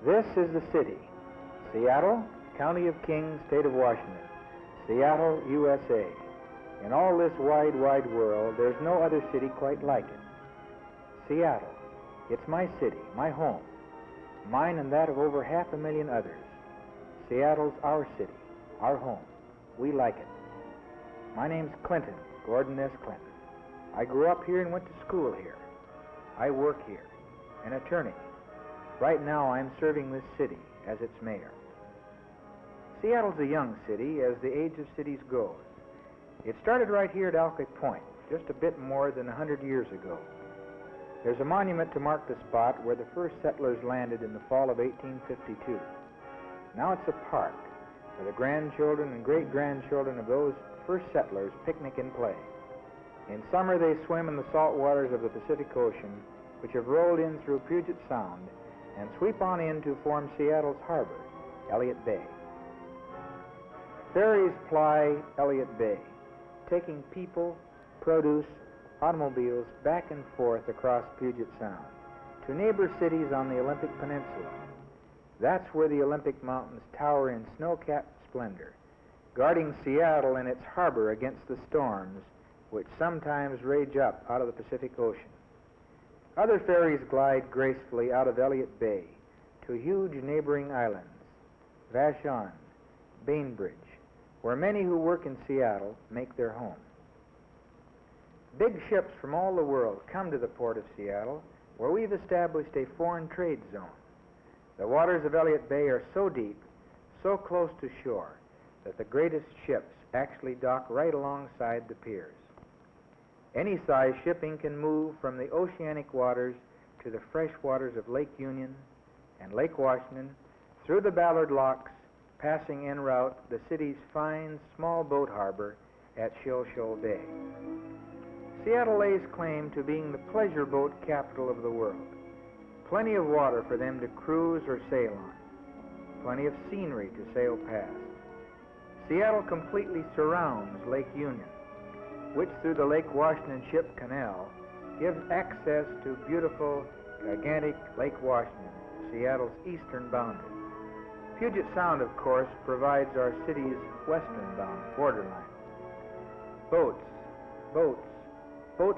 This is the city, Seattle, County of Kings, State of Washington, Seattle, USA. In all this wide, wide world, there's no other city quite like it. Seattle, it's my city, my home, mine and that of over 500,000 others. Seattle's our city, our home. We like it. My name's Clinton, Gordon S. Clinton. I grew up here and went to school here. I work here, an attorney. Right now I'm serving this city as its mayor. Seattle's a young city as the age of cities goes. It started right here at Alki Point, just a bit more than 100 years ago. There's a monument to mark the spot where the first settlers landed in the fall of 1852. Now it's a park where the grandchildren and great-grandchildren of those first settlers picnic and play. In summer they swim in the salt waters of the Pacific Ocean, which have rolled in through Puget Sound and sweep on in to form Seattle's harbor, Elliott Bay. Ferries ply Elliott Bay, taking people, produce, automobiles back and forth across Puget Sound to neighbor cities on the Olympic Peninsula. That's where the Olympic Mountains tower in snow-capped splendor, guarding Seattle and its harbor against the storms which sometimes rage up out of the Pacific Ocean. Other ferries glide gracefully out of Elliott Bay to huge neighboring islands, Vashon, Bainbridge, where many who work in Seattle make their home. Big ships from all the world come to the port of Seattle, where we've established a foreign trade zone. The waters of Elliott Bay are so deep, so close to shore, that the greatest ships actually dock right alongside the piers. Any size shipping can move from the oceanic waters to the fresh waters of Lake Union and Lake Washington, through the Ballard locks, passing en route the city's fine small boat harbor at Shoal Bay. Seattle lays claim to being the pleasure boat capital of the world. Plenty of water for them to cruise or sail on. Plenty of scenery to sail past. Seattle completely surrounds Lake Union, which through the Lake Washington Ship Canal gives access to beautiful, gigantic Lake Washington, Seattle's eastern boundary. Puget Sound, of course, provides our city's western borderline. Boats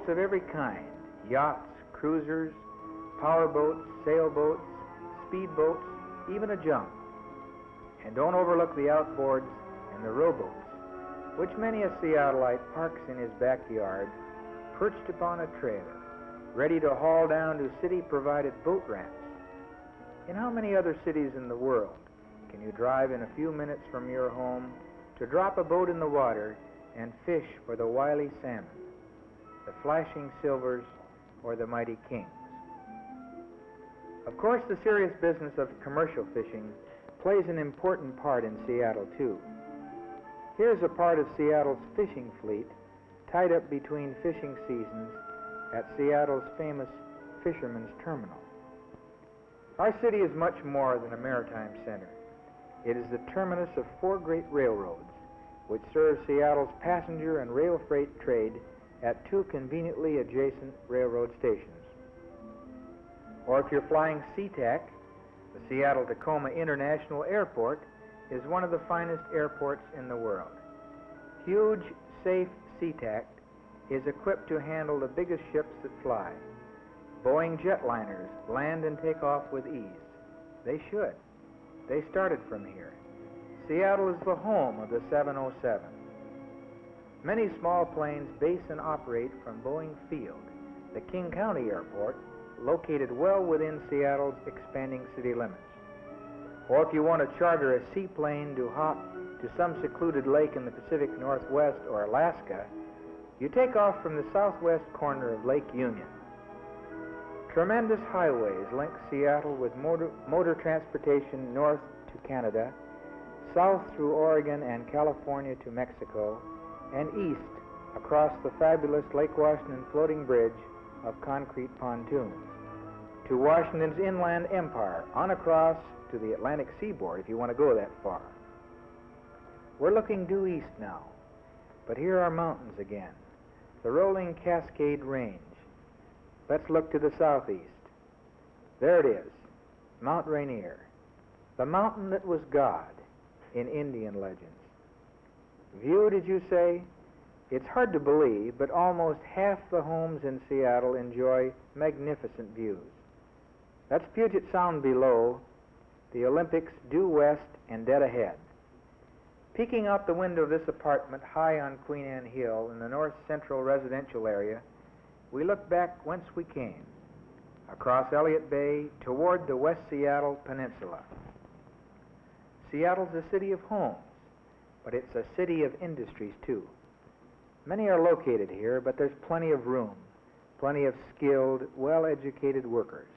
of every kind, yachts, cruisers, powerboats, sailboats, speedboats, even a junk. And don't overlook the outboards and the rowboats, which many a Seattleite parks in his backyard, perched upon a trailer, ready to haul down to city-provided boat ramps. In how many other cities in the world can you drive in a few minutes from your home to drop a boat in the water and fish for the wily salmon, the flashing silvers, or the mighty kings? Of course, the serious business of commercial fishing plays an important part in Seattle, too. Here's a part of Seattle's fishing fleet tied up between fishing seasons at Seattle's famous Fisherman's Terminal. Our city is much more than a maritime center. It is the terminus of 4 great railroads, which serve Seattle's passenger and rail freight trade at 2 conveniently adjacent railroad stations. Or if you're flying SeaTac, the Seattle-Tacoma International Airport is one of the finest airports in the world. Huge, safe SeaTac is equipped to handle the biggest ships that fly. Boeing jetliners land and take off with ease. They should. They started from here. Seattle is the home of the 707. Many small planes base and operate from Boeing Field, the King County Airport, located well within Seattle's expanding city limits. Or if you want to charter a seaplane to hop to some secluded lake in the Pacific Northwest or Alaska, you take off from the southwest corner of Lake Union. Tremendous highways link Seattle with motor transportation north to Canada, south through Oregon and California to Mexico, and east across the fabulous Lake Washington floating bridge of concrete pontoons to Washington's inland empire, on across to the Atlantic seaboard if you want to go that far. We're looking due east now, but here are mountains again, the rolling Cascade Range. Let's look to the southeast. There it is, Mount Rainier, the mountain that was God in Indian legends. View, did you say? It's hard to believe, but almost half the homes in Seattle enjoy magnificent views. That's Puget Sound below, the Olympics due west and dead ahead. Peeking out the window of this apartment high on Queen Anne Hill in the north central residential area, we look back whence we came, across Elliott Bay toward the West Seattle Peninsula. Seattle's a city of homes, but it's a city of industries too. Many are located here, but there's plenty of room, plenty of skilled, well-educated workers,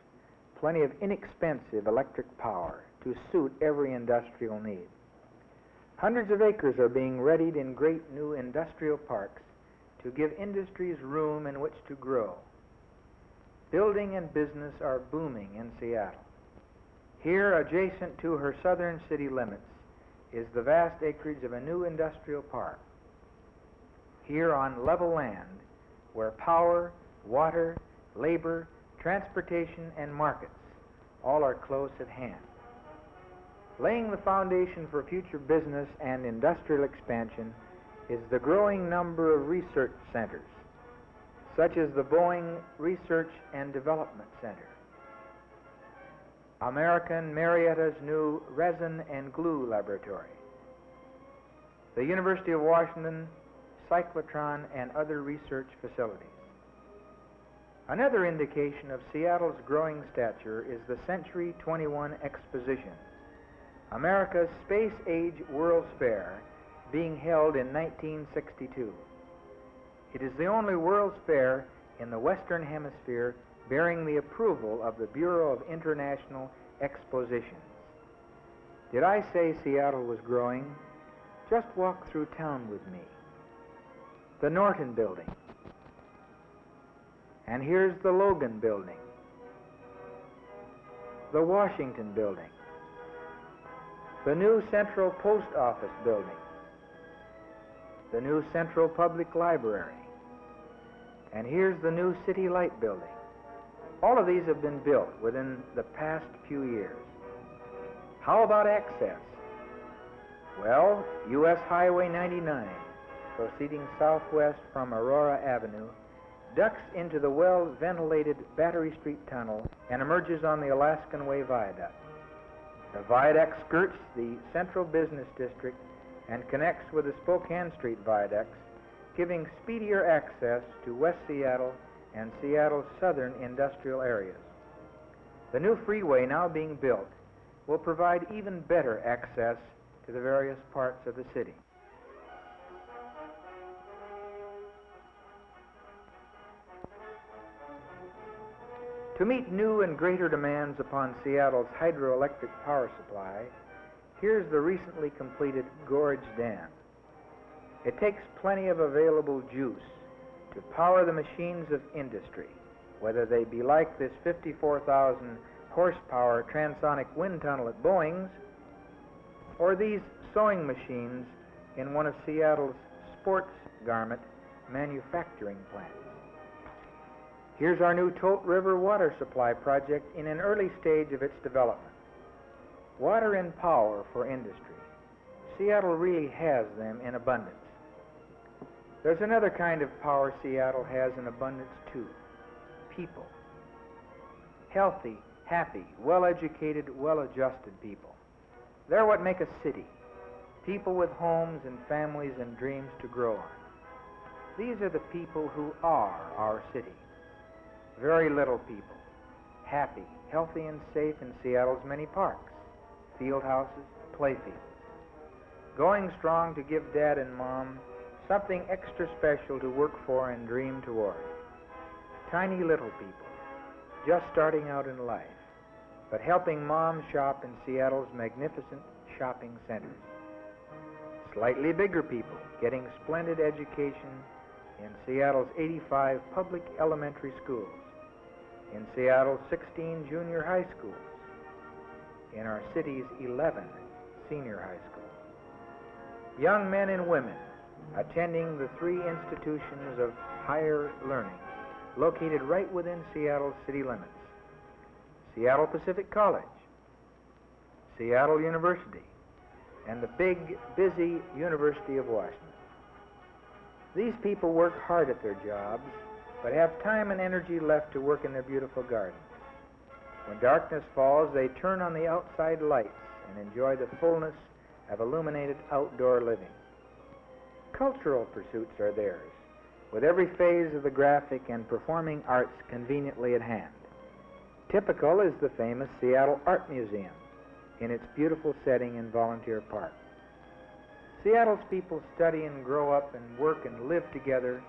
plenty of inexpensive electric power to suit every industrial need. Hundreds of acres are being readied in great new industrial parks to give industries room in which to grow. Building and business are booming in Seattle. Here, adjacent to her southern city limits, is the vast acreage of a new industrial park. Here on level land, where power, water, labor, transportation, and markets all are close at hand. Laying the foundation for future business and industrial expansion is the growing number of research centers, such as the Boeing Research and Development Center, American Marietta's new resin and glue laboratory, the University of Washington cyclotron and other research facilities. Another indication of Seattle's growing stature is the Century 21 Exposition, America's space-age World's Fair, being held in 1962. It is the only World's Fair in the Western Hemisphere bearing the approval of the Bureau of International Expositions. Did I say Seattle was growing? Just walk through town with me. The Norton Building. And here's the Logan Building. The Washington Building. The new Central Post Office Building. The new Central Public Library. And here's the new City Light Building. All of these have been built within the past few years. How about access? Well, U.S. Highway 99, proceeding southwest from Aurora Avenue, ducks into the well-ventilated Battery Street Tunnel and emerges on the Alaskan Way Viaduct. The viaduct skirts the Central Business District and connects with the Spokane Street viaducts, giving speedier access to West Seattle and Seattle's southern industrial areas. The new freeway now being built will provide even better access to the various parts of the city. To meet new and greater demands upon Seattle's hydroelectric power supply, here's the recently completed Gorge Dam. It takes plenty of available juice to power the machines of industry, whether they be like this 54,000 horsepower transonic wind tunnel at Boeing's, or these sewing machines in one of Seattle's sports garment manufacturing plants. Here's our new Tote River water supply project in an early stage of its development. Water and power for industry. Seattle really has them in abundance. There's another kind of power Seattle has in abundance too. People. Healthy, happy, well-educated, well-adjusted people. They're what make a city. People with homes and families and dreams to grow on. These are the people who are our city. Very little people. Happy, healthy, and safe in Seattle's many parks, field houses, play fields. Going strong to give Dad and Mom something extra special to work for and dream toward. Tiny little people, just starting out in life, but helping Mom shop in Seattle's magnificent shopping centers. Slightly bigger people, getting splendid education in Seattle's 85 public elementary schools, in Seattle's 16 junior high schools, in our city's 11 senior high schools. Young men and women attending the 3 institutions of higher learning located right within Seattle's city limits. Seattle Pacific College, Seattle University, and the big, busy University of Washington. These people work hard at their jobs, but have time and energy left to work in their beautiful gardens. When darkness falls, they turn on the outside lights and enjoy the fullness of illuminated outdoor living. Cultural pursuits are theirs, with every phase of the graphic and performing arts conveniently at hand. Typical is the famous Seattle Art Museum in its beautiful setting in Volunteer Park. Seattle's people study and grow up and work and live together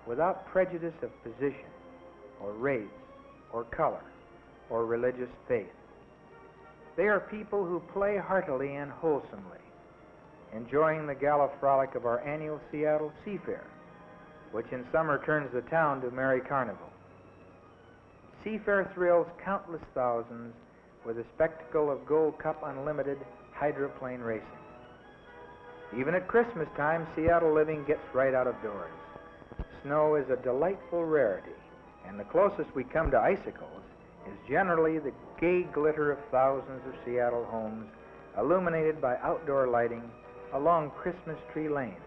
without prejudice of position or race or color or religious faith. They are people who play heartily and wholesomely, enjoying the gala frolic of our annual Seattle Sea Fair, which in summer turns the town to merry carnival. Sea Fair thrills countless thousands with the spectacle of Gold Cup Unlimited hydroplane racing. Even at Christmas time, Seattle living gets right out of doors. Snow is a delightful rarity, and the closest we come to icicles is generally the gay glitter of thousands of Seattle homes illuminated by outdoor lighting along Christmas tree lanes,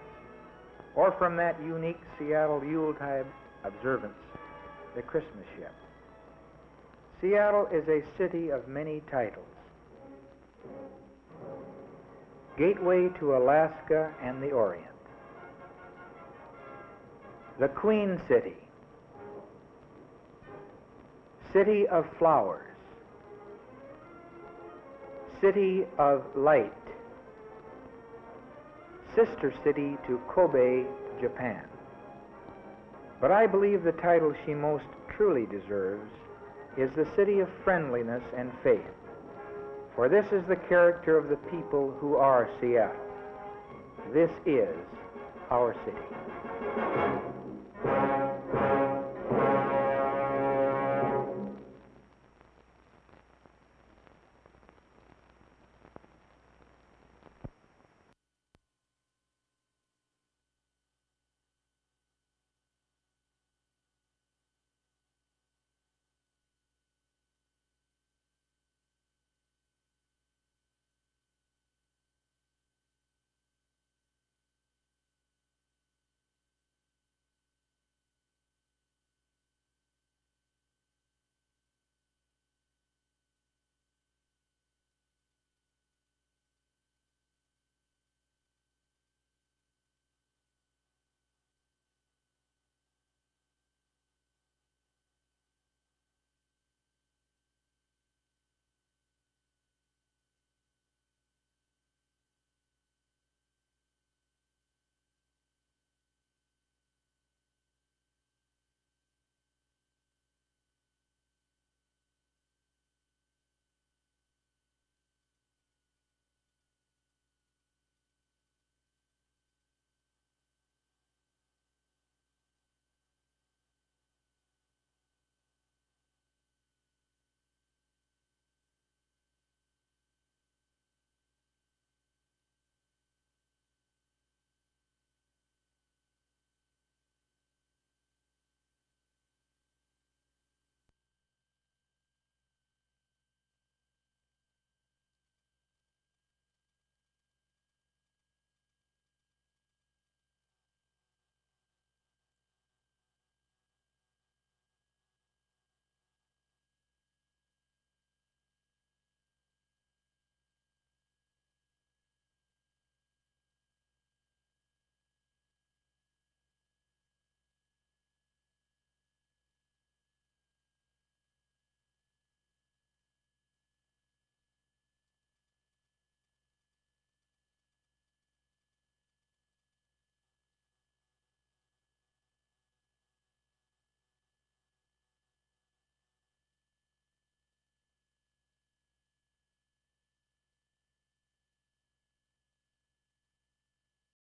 or from that unique Seattle Yuletide observance, the Christmas ship. Seattle is a city of many titles. Gateway to Alaska and the Orient. The Queen City. City of Flowers. City of Light. Sister city to Kobe, Japan. But I believe the title she most truly deserves is the city of friendliness and faith, for this is the character of the people who are Seattle. This is our city.